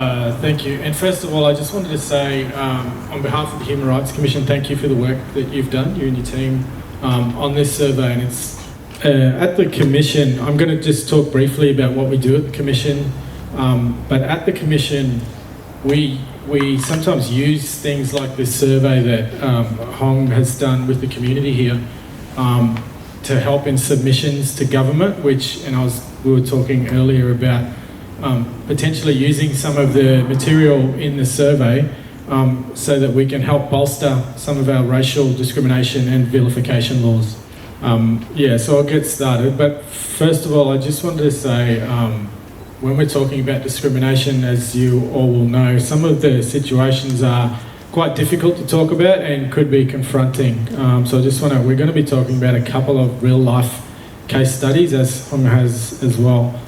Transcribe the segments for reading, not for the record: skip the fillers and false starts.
Thank you. And first of all, I just wanted to say, on behalf of the Human Rights Commission, thank you for the work that you've done, you and your team, on this survey. And it's at the Commission, I'm going to just talk briefly about what we do at the Commission. But at the Commission, we sometimes use things like this survey that Hong has done with the community here to help in submissions to government, which, and we were talking earlier about potentially using some of the material in the survey so that we can help bolster some of our racial discrimination and vilification laws. So I'll get started. But first of all, I just wanted to say, when we're talking about discrimination, as you all will know, some of the situations are quite difficult to talk about and could be confronting. So I just we're going to be talking about a couple of real life case studies, as Hong has as well.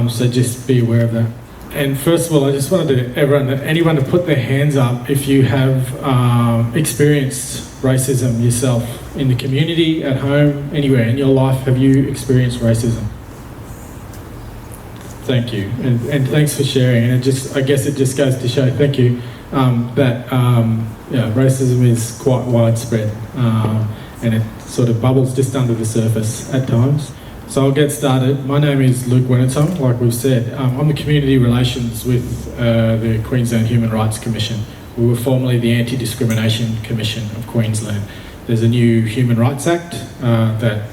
So just be aware of that. And first of all, I just wanted anyone to put their hands up if you have experienced racism yourself in the community, at home, anywhere in your life. Have you experienced racism? Thank you, and thanks for sharing. And I guess it just goes to show, thank you, that racism is quite widespread, and it sort of bubbles just under the surface at times. So I'll get started. My name is Luke Winnetong, like we've said. I'm the Community Relations with the Queensland Human Rights Commission. We were formerly the Anti-Discrimination Commission of Queensland. There's a new Human Rights Act that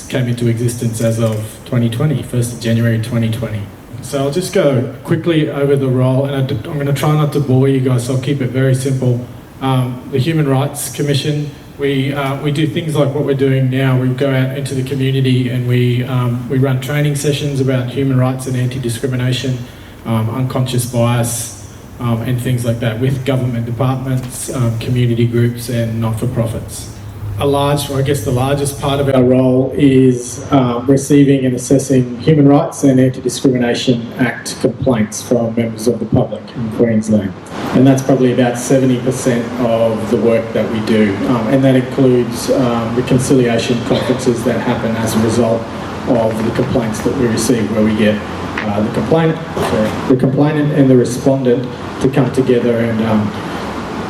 came into existence as of 2020, 1st of January 2020. So I'll just go quickly over the role, and I'm going to try not to bore you guys, so I'll keep it very simple. The Human Rights Commission, we do things like what we're doing now. We go out into the community and we run training sessions about human rights and anti-discrimination, unconscious bias, and things like that with government departments, community groups and not-for-profits. The largest part of our role is receiving and assessing Human Rights and Anti-Discrimination Act complaints from members of the public in Queensland. And that's probably about 70% of the work that we do. And that includes reconciliation conferences that happen as a result of the complaints that we receive, where we get the complainant and the respondent to come together and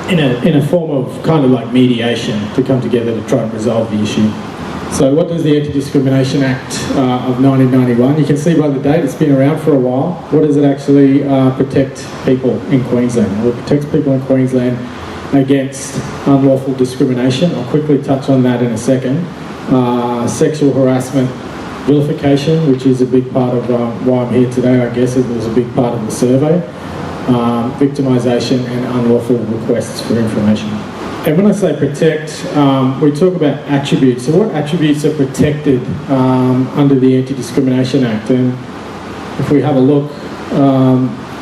in a form of kind of like mediation to come together to try and resolve the issue. So what does the Anti-Discrimination Act of 1991, you can see by the date it's been around for a while. What does it actually protect people in Queensland? Well, it protects people in Queensland against unlawful discrimination. I'll quickly touch on that in a second. Sexual harassment, vilification, which is a big part of why I'm here today, I guess. It was a big part of the survey. Victimisation and unlawful requests for information. And when I say protect, we talk about attributes. So what attributes are protected under the Anti-Discrimination Act? And if we have a look,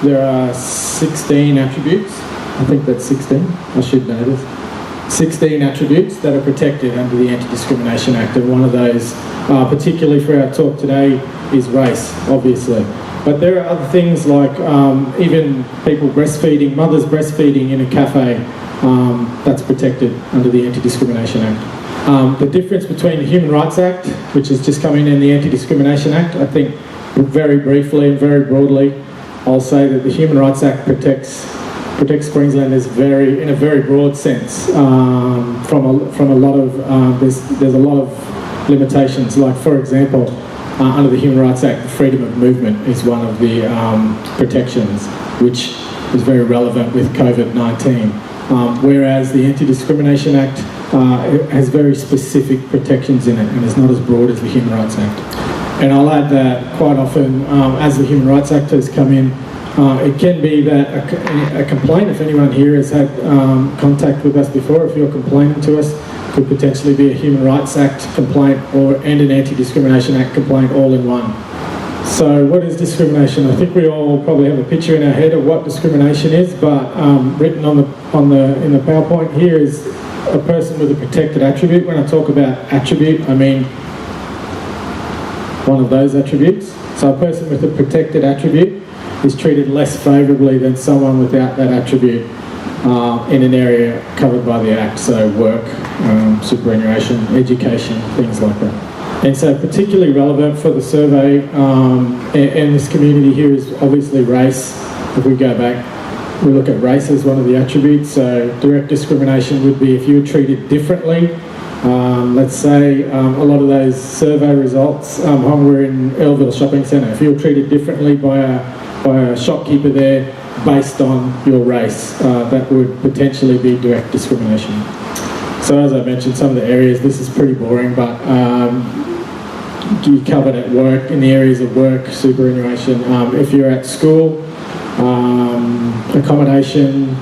there are 16 attributes. I think that's 16. I should know this. 16 attributes that are protected under the Anti-Discrimination Act. And one of those, particularly for our talk today, is race, obviously. But there are other things like even people breastfeeding, mothers breastfeeding in a cafe, that's protected under the Anti-Discrimination Act. The difference between the Human Rights Act, which has just come in, and the Anti-Discrimination Act, I think very briefly and very broadly, I'll say that the Human Rights Act protects Queenslanders in a very broad sense from a lot of, there's a lot of limitations. Like, for example, under the Human Rights Act, freedom of movement is one of the protections, which is very relevant with COVID-19. Whereas the Anti-Discrimination Act has very specific protections in it and is not as broad as the Human Rights Act. And I'll add that quite often, as the Human Rights Act has come in, it can be that a complaint, if anyone here has had contact with us before, if you're complaining to us, could potentially be a Human Rights Act complaint and an Anti-Discrimination Act complaint all in one. So what is discrimination? I think we all probably have a picture in our head of what discrimination is, but written in the PowerPoint here is a person with a protected attribute. When I talk about attribute, I mean one of those attributes. So a person with a protected attribute is treated less favourably than someone without that attribute in an area covered by the Act, so work, superannuation, education, things like that. And so particularly relevant for the survey and this community here is obviously race, if we go back, we look at race as one of the attributes. So direct discrimination would be if you were treated differently. Let's say a lot of those survey results, we're in Earlville Shopping Centre. If you were treated differently by a shopkeeper there based on your race, that would potentially be direct discrimination. So as I mentioned, some of the areas, this is pretty boring, but you covered at work, in the areas of work, superannuation. If you're at school, accommodation,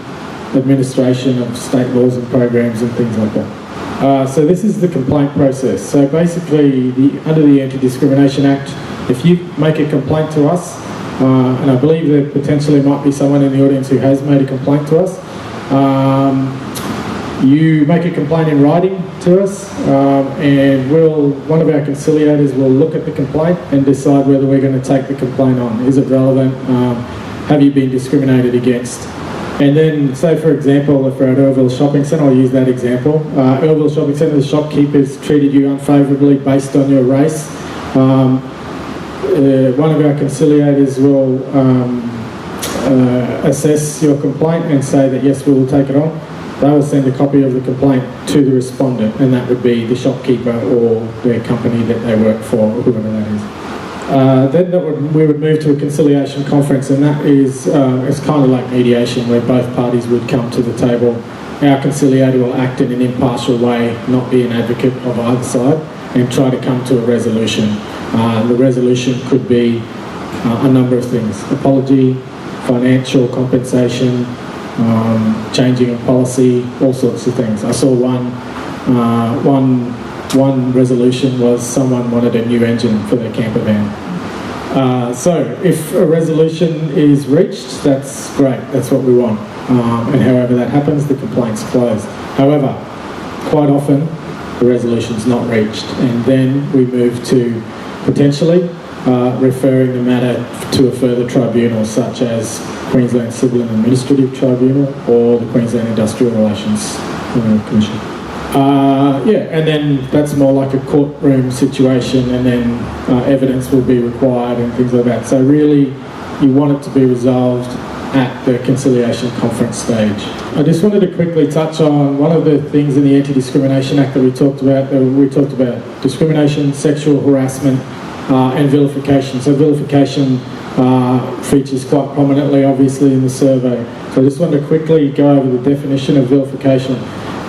administration of state laws and programs and things like that. So this is the complaint process. So basically, under the Anti-Discrimination Act, if you make a complaint to us, and I believe there potentially might be someone in the audience who has made a complaint to us, you make a complaint in writing to us, and one of our conciliators will look at the complaint and decide whether we're going to take the complaint on. Is it relevant? Have you been discriminated against? And then, say for example, if we're at Earlville Shopping Centre, I'll use that example. Earlville Shopping Centre, the shopkeepers treated you unfavourably based on your race. One of our conciliators will assess your complaint and say that yes, we will take it on. They will send a copy of the complaint to the respondent, and that would be the shopkeeper or their company that they work for, or whoever that is. Then we would move to a conciliation conference, and that is it's kind of like mediation, where both parties would come to the table. Our conciliator will act in an impartial way, not be an advocate of either side, and try to come to a resolution. The resolution could be a number of things: apology, financial compensation, changing of policy, all sorts of things. I saw one resolution was someone wanted a new engine for their camper van. So if a resolution is reached, that's great, that's what we want. And however that happens, the complaint's closed. However, quite often the resolution's not reached, and then we move to potentially referring the matter to a further tribunal, such as Queensland Civil and Administrative Tribunal or the Queensland Industrial Relations Commission. And then that's more like a courtroom situation, and then evidence will be required and things like that. So really, you want it to be resolved at the conciliation conference stage. I just wanted to quickly touch on one of the things in the Anti-Discrimination Act that we talked about. We talked about discrimination, sexual harassment, and vilification. So vilification features quite prominently, obviously, in the survey. So I just wanted to quickly go over the definition of vilification.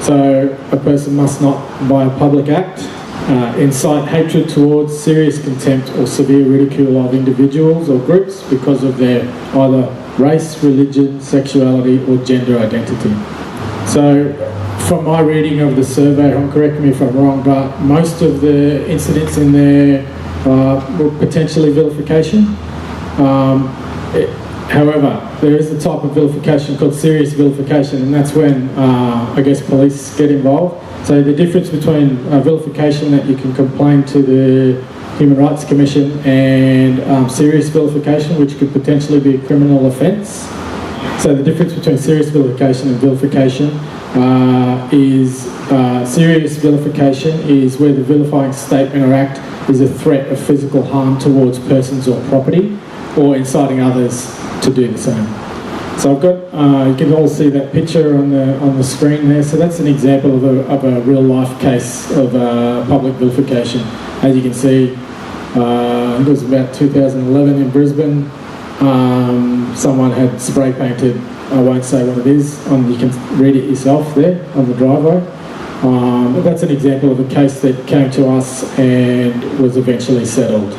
So a person must not, by a public act, incite hatred towards, serious contempt or severe ridicule of individuals or groups because of their either race, religion, sexuality or gender identity. So from my reading of the survey, correct me if I'm wrong, but most of the incidents in there were potentially vilification. However, there is a type of vilification called serious vilification, and that's when, I guess, police get involved. So the difference between vilification that you can complain to the Human Rights Commission and serious vilification, which could potentially be a criminal offence. So the difference between serious vilification and vilification is serious vilification is where the vilifying statement or act is a threat of physical harm towards persons or property, or inciting others to do the same. So I've got, you can all see that picture on the screen there. So that's an example of a real life case of public vilification. As you can see, it was about 2011 in Brisbane. Someone had spray painted, I won't say what it is, you can read it yourself there on the driveway. But that's an example of a case that came to us and was eventually settled.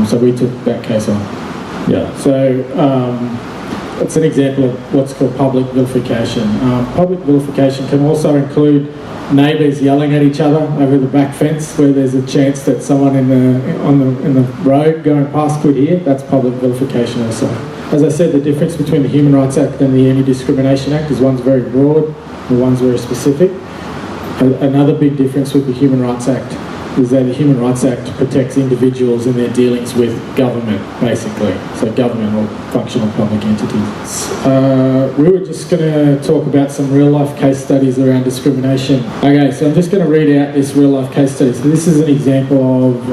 So we took that case on. Yeah. So it's an example of what's called public vilification. Public vilification can also include neighbours yelling at each other over the back fence, where there's a chance that someone in the road going past could hear. That's public vilification also. As I said, the difference between the Human Rights Act and the Anti-Discrimination Act is one's very broad and one's very specific. Another big difference with the Human Rights Act is that the Human Rights Act protects individuals in their dealings with government, basically. So government or functional public entities. We were just going to talk about some real-life case studies around discrimination. Okay, so I'm just going to read out this real-life case study. So this is an example of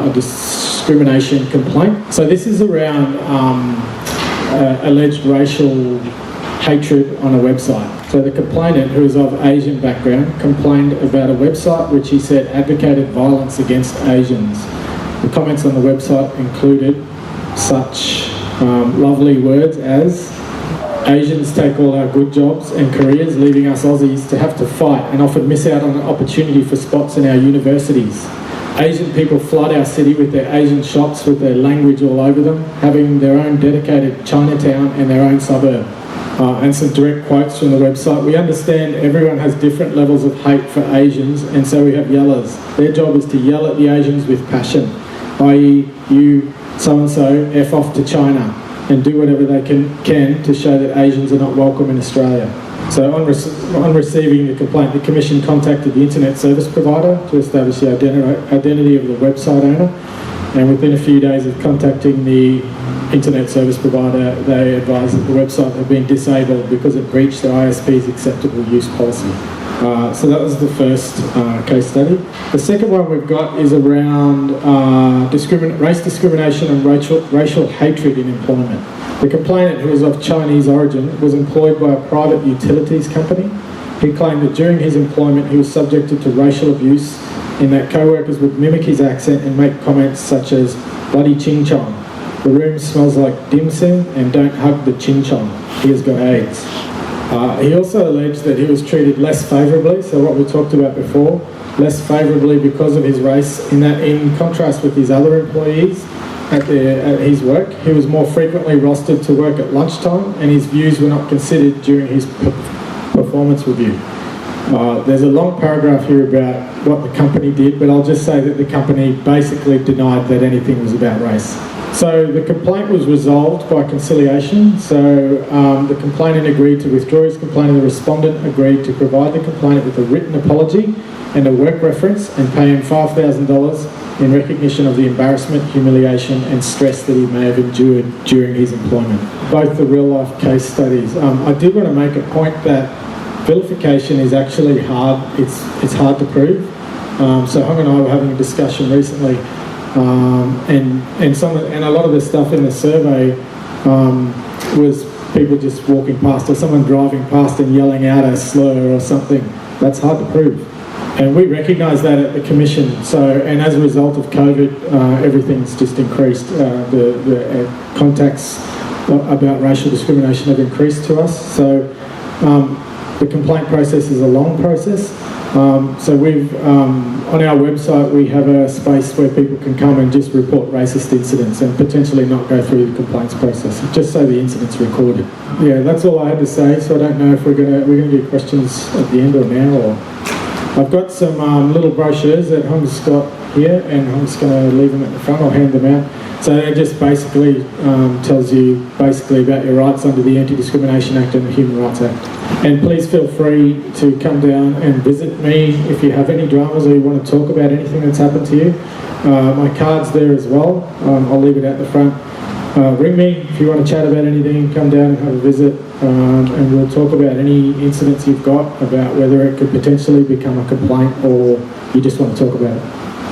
a discrimination complaint. So this is around alleged racial hatred on a website. So the complainant, who is of Asian background, complained about a website which he said advocated violence against Asians. The comments on the website included such lovely words as, "Asians take all our good jobs and careers, leaving us Aussies to have to fight and often miss out on an opportunity for spots in our universities. Asian people flood our city with their Asian shops with their language all over them, having their own dedicated Chinatown and their own suburb." And some direct quotes from the website. "We understand everyone has different levels of hate for Asians, and so we have yellers. Their job is to yell at the Asians with passion, i.e. you so-and-so F off to China, and do whatever they can to show that Asians are not welcome in Australia." So on receiving the complaint, the Commission contacted the Internet Service Provider to establish the identity of the website owner, and within a few days of contacting the Internet Service Provider, they advised that the website had been disabled because it breached the ISP's acceptable use policy. So that was the first case study. The second one we've got is around race discrimination and racial hatred in employment. The complainant, who was of Chinese origin, was employed by a private utilities company. He claimed that during his employment he was subjected to racial abuse in that co-workers would mimic his accent and make comments such as "bloody ching chong," "the room smells like dim sum," and "don't hug the ching chong, he has got AIDS." He also alleged that he was treated less favourably, so what we talked about before, less favourably because of his race, in that in contrast with his other employees at his work, he was more frequently rostered to work at lunchtime and his views were not considered during his performance review. There's a long paragraph here about what the company did, but I'll just say that the company basically denied that anything was about race. So the complaint was resolved by conciliation. So the complainant agreed to withdraw his complaint and the respondent agreed to provide the complainant with a written apology and a work reference and pay him $5,000 in recognition of the embarrassment, humiliation and stress that he may have endured during his employment. Both the real-life case studies. I did want to make a point that vilification is actually hard. It's hard to prove. So Hong and I were having a discussion recently, and a lot of the stuff in the survey was people just walking past or someone driving past and yelling out a slur or something. That's hard to prove. And we recognise that at the Commission. So, and as a result of COVID, everything's just increased. The contacts about racial discrimination have increased to us. So the complaint process is a long process. So we've, on our website, we have a space where people can come and just report racist incidents and potentially not go through the complaints process, just so the incident's recorded. Yeah, that's all I had to say. So I don't know if we're gonna do questions at the end or now, or I've got some little brochures that Hong's got here, and I'm just going to leave them at the front. I'll hand them out. So it just basically tells you about your rights under the Anti-Discrimination Act and the Human Rights Act. And please feel free to come down and visit me if you have any dramas or you want to talk about anything that's happened to you. My card's there as well. I'll leave it at the front. Ring me if you want to chat about anything. Come down and have a visit, and we'll talk about any incidents you've got, about whether it could potentially become a complaint or you just want to talk about it.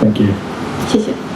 Thank you. 谢谢。